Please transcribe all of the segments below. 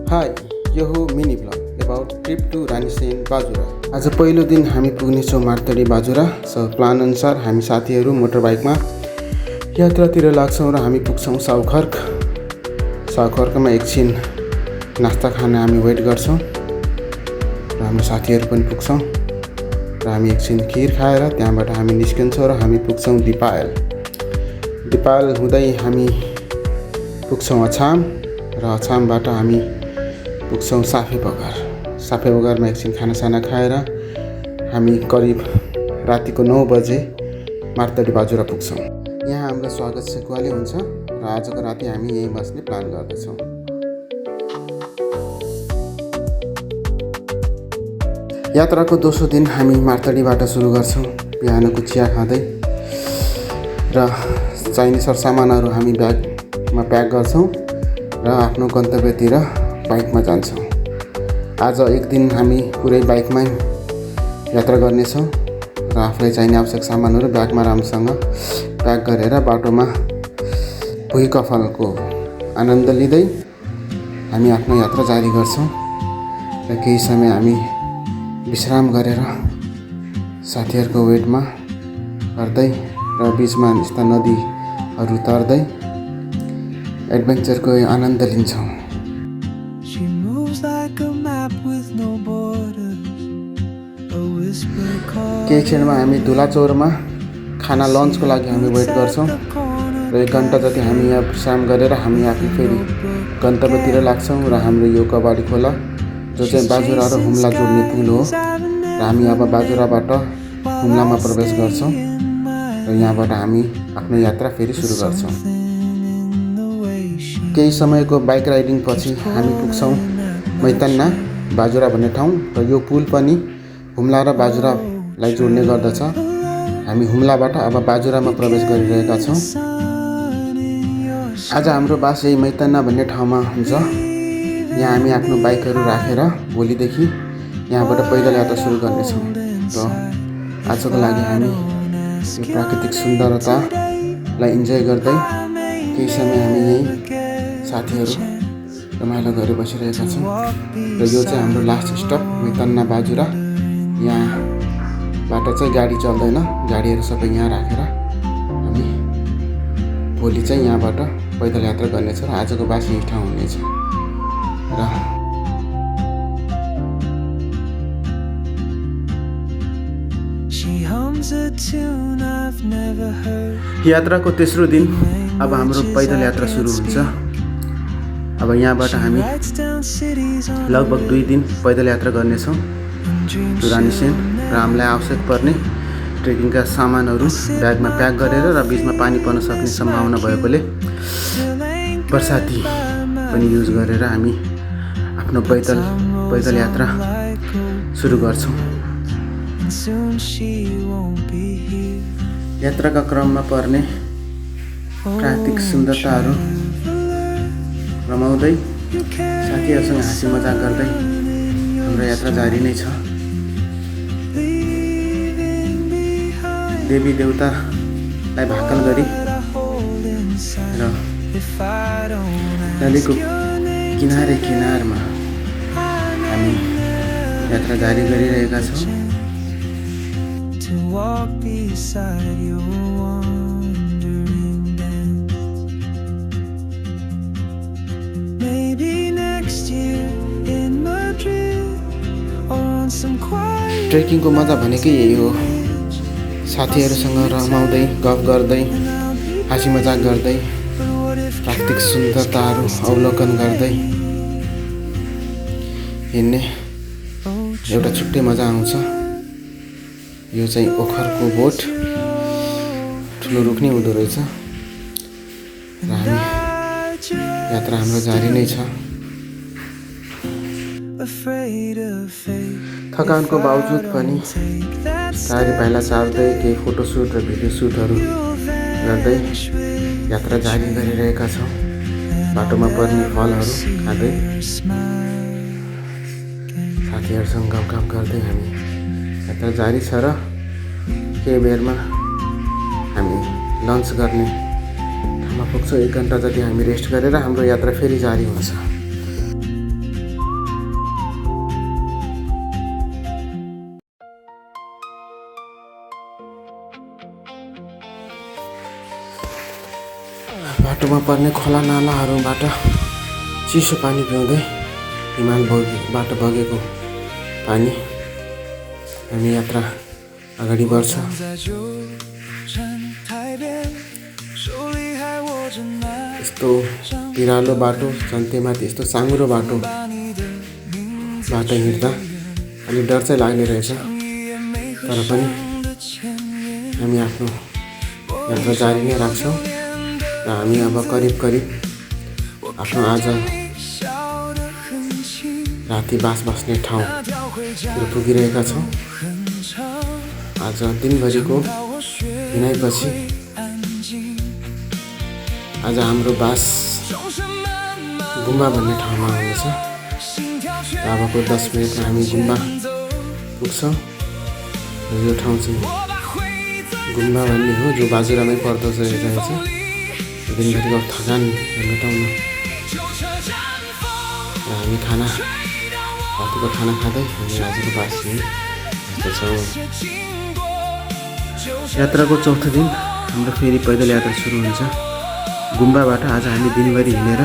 High, यो हो mini blog about trip to Ranisen Bajura. आज पहिलो दिन हामी पुग्नेछौँ मार्तडी बाजुरा। प्लान अनुसार हामी साथीहरू मोटर बाइकमा यात्रातिर लाग्छौँ र हामी पुग्छौँ साउखर्क। साउखर्कमा एकछिन नास्ता खान हामी वेट गर्छौँ र हाम्रो साथीहरू पनि पुग्छौँ र हामी एकछिन खिर खाएर त्यहाँबाट हामी निस्किन्छौँ र हामी पुग्छौँ दिपायल। दिपायल हुँदै हामी पुग्छौँ अछाम र अछामबाट हामी पुग्छौँ साफे बगरमा एकछिन खानासाना खाएर हामी करिब रातिको 9 बजे मार्तडी बाजुरा पुग्छौँ। यहाँ हाम्रो स्वागत सेकुवाले हुन्छ र आजको राति हामी यहीँ बस्ने प्लान गर्दैछौँ। यात्राको दोस्रो दिन हामी मार्तडीबाट सुरु गर्छौँ। बिहानको चिया खाँदै र चाहिने सरसामानहरू हामी ब्यागमा प्याक गर्छौँ र आफ्नो गन्तव्यतिर बाइकमा जान्छौँ। आज एक दिन हामी पुरै बाइकमै यात्रा गर्नेछौँ र आफूलाई चाहिने आवश्यक सामानहरू ब्यागमा राम्रोसँग प्याक गरेर बाटोमा भुइँकफलको आनन्द लिँदै हामी आफ्नो यात्रा जारी गर्छौँ र केही समय हामी विश्राम गरेर साथीहरूको वेटमा गर्दै र बिचमा यस्ता नदीहरू तर्दै एडभेन्चरको आनन्द लिन्छौँ। केही क्षणमा हामी धुलाचौरमा खाना लन्चको लागि हामी वेट गर्छौँ र 1 घन्टा जति हामी यहाँ विश्राम गरेर हामी आफै फेरि गन्तव्यतिर लाग्छौँ र हाम्रो यो कबाडी खोला जो चाहिँ बाजुरा र हुम्ला जोड्ने पुल हो र हामी अब बाजुराबाट हुम्लामा प्रवेश गर्छौँ र यहाँबाट हामी आफ्नो यात्रा फेरि सुरु गर्छौँ। केही समयको बाइक राइडिङ पछि हामी पुग्छौँ मैतन्ना बाजुरा भन्ने ठाउँ र यो पुल पनि हुम्ला र बाजुरालाई जोड्ने गर्दछ। हामी हुम्लाबाट अब बाजुरामा प्रवेश गरिरहेका छौँ। आज हाम्रो बास यही मैतन्ना भन्ने ठाउँमा हुन्छ। यहाँ हामी आफ्नो बाइकहरू राखेर भोलिदेखि यहाँबाट पैदल यात्रा सुरु गर्नेछौँ र आजको लागि हामी यो प्राकृतिक सुन्दरतालाई इन्जोय गर्दै केही समय हामी यही साथीहरू रमाइलो गरेर बसिरहेका छौँ र यो चाहिँ हाम्रो लास्ट स्टप मैतन्ना बाजुरा। यहाँबाट चाहिँ गाडी चल्दैन, गाडीहरू सबै यहाँ राखेर हामी भोलि चाहिँ यहाँबाट पैदल यात्रा गर्नेछौँ र आजको बास यही ठाउँ हुनेछ र यात्राको तेस्रो दिन अब हाम्रो पैदल यात्रा सुरु हुन्छ। अब यहाँबाट हामी लगभग 2 दिन पैदल यात्रा गर्नेछौँ टु रानीसेन र हामीलाई आवश्यक पर्ने ट्रेकिङका सामानहरू ब्यागमा प्याक गरेर र बिचमा पानी पर्न सक्ने सम्भावना भएकोले बर्साती पनि युज गरेर हामी आफ्नो पैदल यात्रा सुरु गर्छौँ। यात्राका क्रममा पर्ने प्राकृतिक सुन्दरताहरू रमाउँदै साथीहरूसँग हाँसी मजाक गर्दै हाम्रो यात्रा जारी नै छ। देवी देवतालाई भाकल गरी र नदीको किनारमा हामी यात्रा जारी गरिरहेका छौँ। ट्रेकिङको मजा भनेकै यही हो, साथीहरूसँग रमाउँदै गफ गर्दै हाँसी मजाक गर्दै प्राकृतिक सुन्दरताहरू अवलोकन गर्दै हिँड्ने एउटा छुट्टै मजा आउँछ। यो चाहिँ ओखरको बोट ठुलो रुख नै हुँदो रहेछ र हामी यात्रा हाम्रो जारी नै छ। थकानको बावजुद पनि गाडी पाइला चाल्दै केही फोटोसुट र भिडियो सुटहरू गर्दै यात्रा जारी गरिरहेका छौँ। बाटोमा पर्ने फलहरू खाँदै साथीहरूसँग गफगाफ गर्दै हामी यात्रा जारी छ र केही बेरमा हामी लन्च गर्ने ठाउँमा पुग्छौँ। 1 घन्टा जति हामी रेस्ट गरेर हाम्रो यात्रा फेरि जारी हुन्छ। बाटोमा पर्ने खोला नालाहरूबाट चिसो पानी पिउँदै हिमालबाट बगेको पानी हामी यात्रा अगाडि बढ्छ। यस्तो पिरालो बाटो जन्तेमाथि यस्तो साँघुरो बाटोबाट हिँड्दा अलि डर चाहिँ लाग्ने रहेछ, तर पनि हामी आफ्नो यात्रा जारी नै राख्छौँ र हामी अब करिब आफ्नो आज राति बास बस्ने ठाउँतिर पुगिरहेका छौँ। आज दिनभरिको हिँडाइपछि आज हाम्रो बास गुम्बा भन्ने ठाउँमा हुनेछ। अबको 10 मिनटमा हामी गुम्बा पुग्छौँ। यो ठाउँ चाहिँ गुम्बा भन्ने हो, जो बाजुरामै पर्दछ रहेछ। दिनभरिको थकान मेटाउन र हामी रातिको खाना खाँदै हामी आजको बास छौँ। यात्राको चौथो दिन हाम्रो फेरि पैदल यात्रा सुरु हुन्छ। गुम्बाबाट आज हामी दिनभरि हिँडेर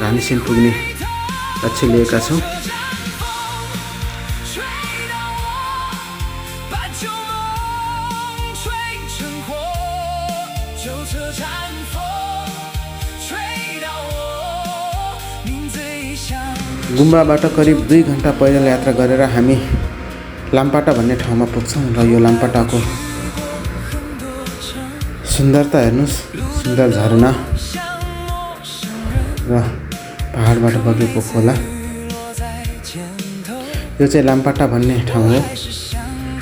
रानीसेन पुग्ने लक्ष्य लिएका छौँ। गुम्बाबाट करिब 2 घन्टा पैदल यात्रा गरेर हामी लाम्पाटा भन्ने ठाउँमा पुग्छौँ र यो लाम्पाटाको सुन्दरता हेर्नुहोस्, सुन्दर झरना र पहाडबाट बगेको खोला। यो चाहिँ लाम्पाटा भन्ने ठाउँ हो।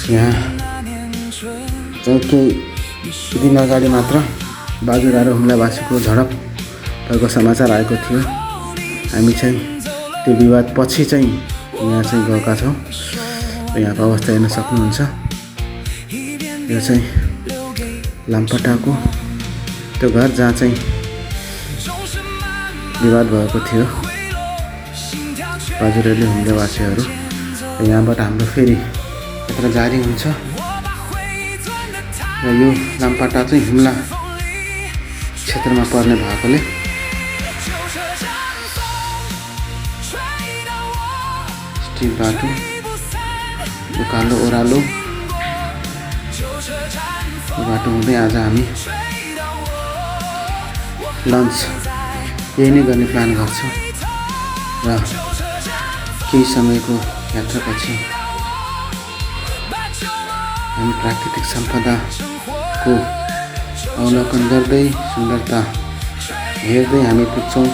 यहाँ चाहिँ केही दिन अगाडि मात्र बाजुरा र हुम्लावासीको झडप भएको समाचार आएको थियो। हामी चाहिँ त्यो विवाद पछि चाहिँ यहाँ चाहिँ गएका छौँ र यहाँको अवस्था हेर्न सक्नुहुन्छ। यो चाहिँ लाम्पाटाको त्यो घर जहाँ चाहिँ विवाद भएको थियो बाजुराले हुम्लावासीहरू। र यहाँबाट हाम्रो फेरि यात्रा जारी हुन्छ र यो लाम्पाटा चाहिँ हुम्ला क्षेत्रमा पर्ने भएकोले स्टिल बाटो, यो कालो ओह्रालो बाटो हुँदै आज हामी लन्च यही नै गर्ने प्लान गर्छौँ र केही समयको यात्रापछि हामी प्राकृतिक सम्पदाको अवलोकन गर्दै सुन्दरता हेर्दै हामी पुग्छौँ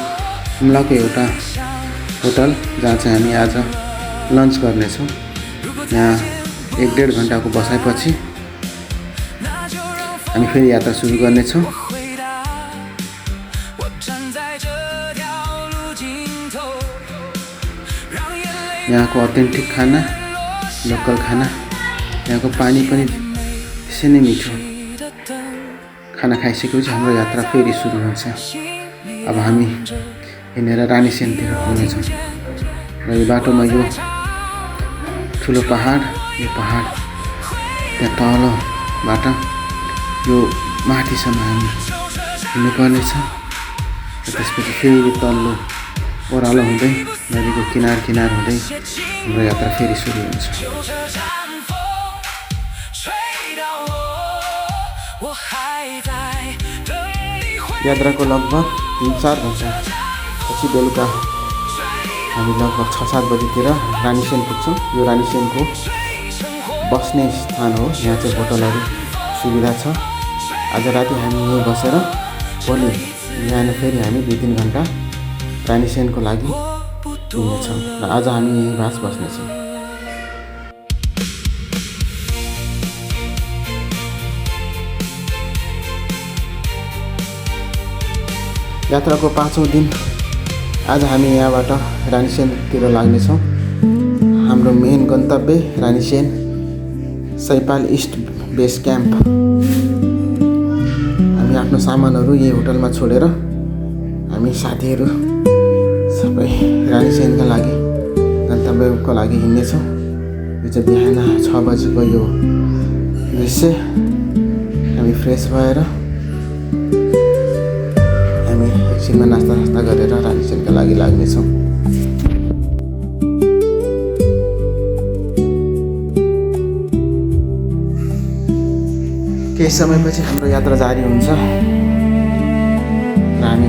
हुम्लाको एउटा होटल जहाँ चाहिँ हामी आज लन्च गर्नेछौँ। यहाँ 1-1.5 घन्टाको बसाइपछि हामी फेरि यात्रा सुरु गर्नेछौँ। यहाँको अथेन्टिक खाना, लोकल खाना, यहाँको पानी पनि त्यसै नै मिठो। खाना खाइसकेपछि हाम्रो यात्रा फेरि सुरु हुन्छ। अब हामी हिँडेर रानीसेनतिर पुग्नेछौँ र यो बाटोमा यो ठुलो पहाड, यो पहाड त्यहाँ तलबाट यो माथिसम्म हामी हिँड्नुपर्नेछ र त्यसपछि फेरि तल्लो ओह्रालो हुँदै नदीको किनार हुँदै हाम्रो यात्रा फेरि सुरु हुन्छ। यात्राको लगभग 3-4 घन्टा पछि बेलुका हामी लगभग 6-7 बजीतिर रानीसेन पुग्छौँ। यो रानीसेनको बस्ने स्थान हो। यहाँ चाहिँ होटलहरू सुविधा छ। आज राति हामी यहीँ बसेर भोलि बिहान फेरि हामी 2-3 घन्टा रानीसेनको लागि हिँड्नेछौँ र आज हामी यहीँ बास बस्नेछौँ। यात्राको 5औं दिन आज हामी यहाँबाट रानीसेनतिर लाग्नेछौँ। हाम्रो मेन गन्तव्य रानीसेन सैपाल इस्ट बेस क्याम्प। हामी आफ्नो सामानहरू यही होटलमा छोडेर हामी साथीहरू सबै रानीसेनका लागि गन्तव्यको लागि हिँड्नेछौँ। यो चाहिँ बिहान 6 बजेको यो दृश्य। हामी फ्रेस भएर एकछिनमा नास्ता गरेर रानीसेनका लागि लाग्नेछौँ। केही समयपछि हाम्रो यात्रा जारी हुन्छ र हामी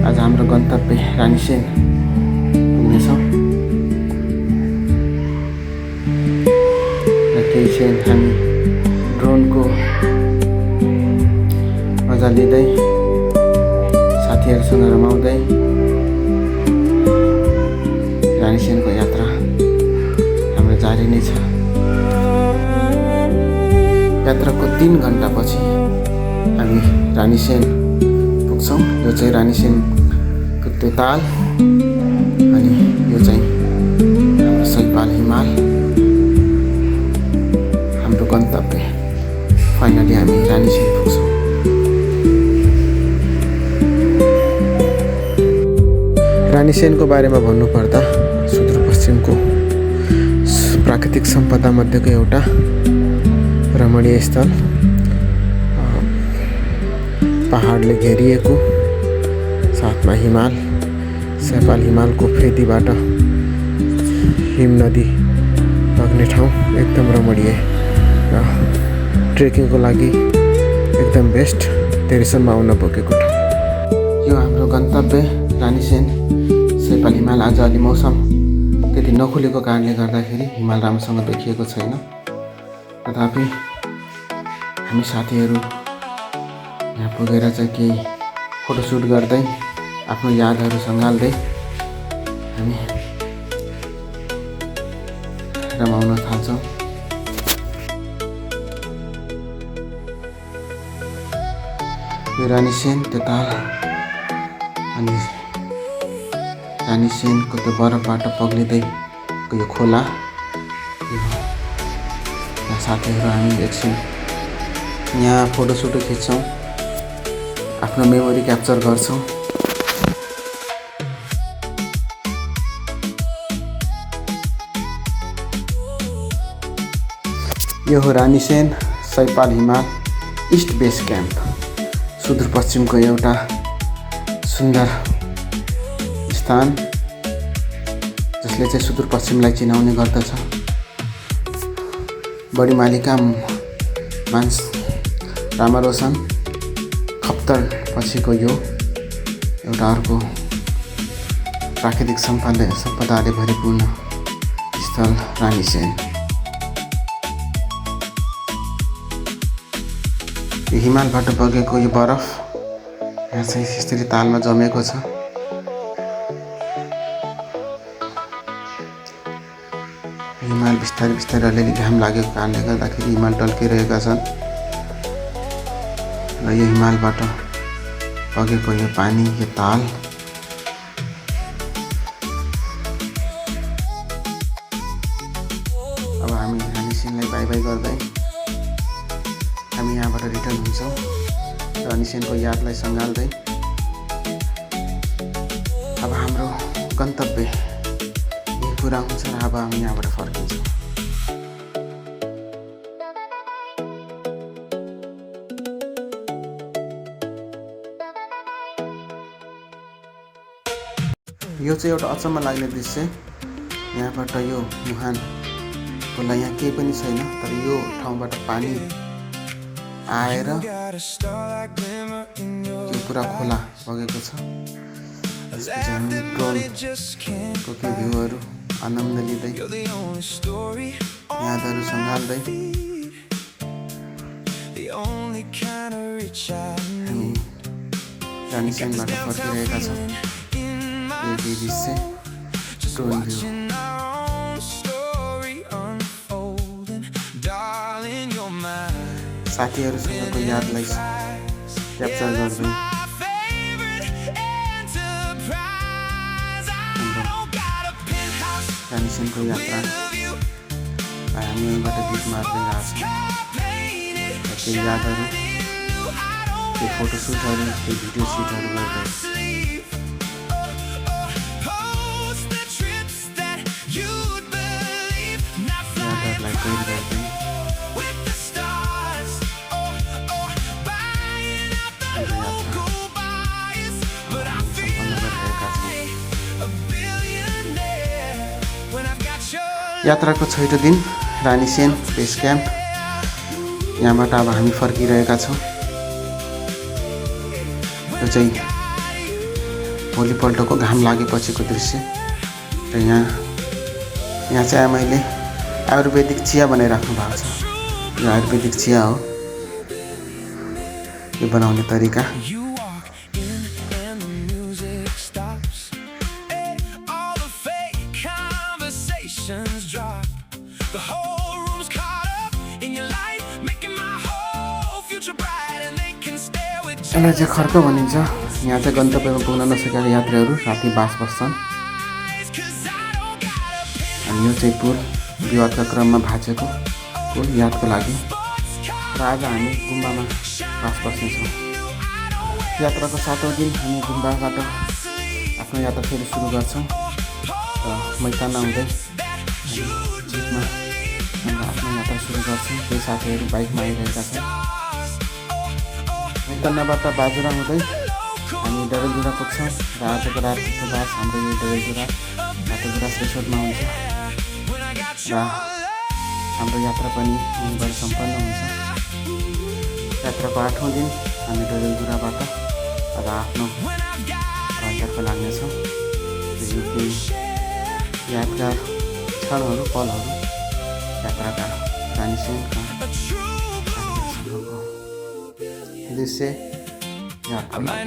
आज हाम्रो गन्तव्य रानीसेन पुग्नेछौँ। र केही क्षण हामी ड्रोनको मजा लिँदै साथीहरूसँग रमाउँदै रानीसेनको यात्रा हाम्रो जारी नै छ। यात्राको 3 घन्टापछि हामी रानीसेन पुग्छौँ। यो चाहिँ रानीसेनको त्यो ताल अनि यो चाहिँ हाम्रो सैपाल हिमाल, हाम्रो गन्तव्य। फाइनली हामी रानीसेन पुग्छौँ। रानीसेनको बारेमा भन्नुपर्दा सुदूरपश्चिमको प्राकृतिक सम्पदा मध्येको एउटा रमणीय स्थल, पहाडले घेरिएको, साथमा हिमाल, सैपाल हिमालको फेदीबाट हिम नदी बग्ने ठाउँ एकदम रमणीय र ट्रेकिङको लागि एकदम बेस्ट, धेरैसम्म आउन पुगेको ठाउँ। यो हाम्रो गन्तव्य रानीसेन सैपाल हिमाल। आज अलि मौसम त्यति नखुलेको कारणले गर्दाखेरि हिमाल राम्रोसँग देखिएको छैन, तथापि हामी साथीहरू यहाँ पुगेर चाहिँ केही फोटोसुट गर्दै आफ्नो यादहरू सँगाल्दै हामी रमाउन थाल्छौँ। यो रानीसेन त्यो ताल अनि रानीसेनको त्यो बरफबाट पग्लिँदैको यो खोला, साथीहरू हामी एकछिन यहाँ फोटोसुट खिच्छौँ, आफ्नो मेमोरी क्याप्चर गर्छौँ। यो हो रानीसेन सैपाल हिमाल इस्ट बेस क्याम्प, सुदूरपश्चिमको एउटा सुन्दर स्थान जसले चाहिँ सुदूरपश्चिमलाई चिनाउने गर्दछ। बढी मालिका मान्स रामारोसन खप्तर पछिको यो एउटा अर्को प्राकृतिक सम्पदाले भरिपूर्ण स्थल रानीसेन। यो हिमालबाट बगेको यो बरफ यहाँ चाहिँ यसरी तालमा जमेको छ। हिमाल बिस्तारै बिस्तारै अलिअलि घाम लागेको कारणले गर्दाखेरि हिमाल टल्किरहेका छन् र यो हिमालबाट बगेको यो पानी, यो ताल अब हामी रानीसेनलाई बाई बाई गर्दै हामी यहाँबाट रिटर्न हुन्छौँ। रानीसेनको यादलाई सँगाल्दै अब हाम्रो गन्तव्य यही पुरा हुन्छ र अब हामी यहाँबाट फर्किन्छौँ। यो चाहिँ एउटा अचम्म लाग्ने दृश्य। यहाँबाट यो मुहानकोलाई यहाँ केही पनि छैन, तर यो ठाउँबाट पानी आएर यो पुरा खोला बगेको छ। त्यसपछि हामी ड्रोनको केही भ्यूहरू आनन्द लिँदै यादहरू सँगाल्दै हामी रानीसेनबाट फर्किरहेका छौँ। यो दृश्य ड्रोन भ्यू। साथीहरूसँगको यादलाई क्याप्चर गर्दै रानीसेनको यात्रा हामी यहीँबाट गीत मार्दै गएको छौँ। केही यादहरू, केही फोटोसुटहरू, केही भिडियो सुटहरू गर्दै यादहरूलाई कैद गर्दै यात्राको छैटौँ दिन रानीसेन बेस क्याम्प। यहाँबाट अब हामी फर्किरहेका छौँ। यो चाहिँ भोलिपल्टको घाम लागेपछिको दृश्य र यहाँ चाहिँ मैले आयुर्वेदिक चिया बनाइराख्नु भएको छ। यो आयुर्वेदिक चिया हो। यो बनाउने तरिका यसलाई चाहिँ खर्क भनिन्छ। यहाँ चाहिँ गन्तव्यमा पुग्न नसकेका यात्रीहरू राति बास बस्छन्। अनि यो चाहिँ पुल विवादका क्रममा भाँचेको पुल यादको लागि। र आज हामी गुम्बामा बास बस्नेछौँ। यात्राको 7औं दिन हामी गुम्बाबाट आफ्नो यात्रा फेरि सुरु गर्छौँ। र मैदान आउँदै जिपमा हाम्रो आफ्नो यात्रा सुरु गर्छौँ। केही साथीहरू बाइकमा आइरहेका छन्। मैदानबाट बाजुरा हुँदै हामी डडेलधुरा पुग्छौँ। र आजको रातिको बास हाम्रो यो डडेलधुरा बाटोधुरा रेसोर्टमा हुन्छ। र हाम्रो यात्रा पनि यहीँबाट सम्पन्न हुन्छ। यात्राको 8औं दिन हामी डडेलधुराबाट अब आफ्नो घरतर्फ लाग्नेछौँ। यो केही यादगार क्षणहरू पलहरू यात्राका रानीसेनका दृश्य यादको लागि।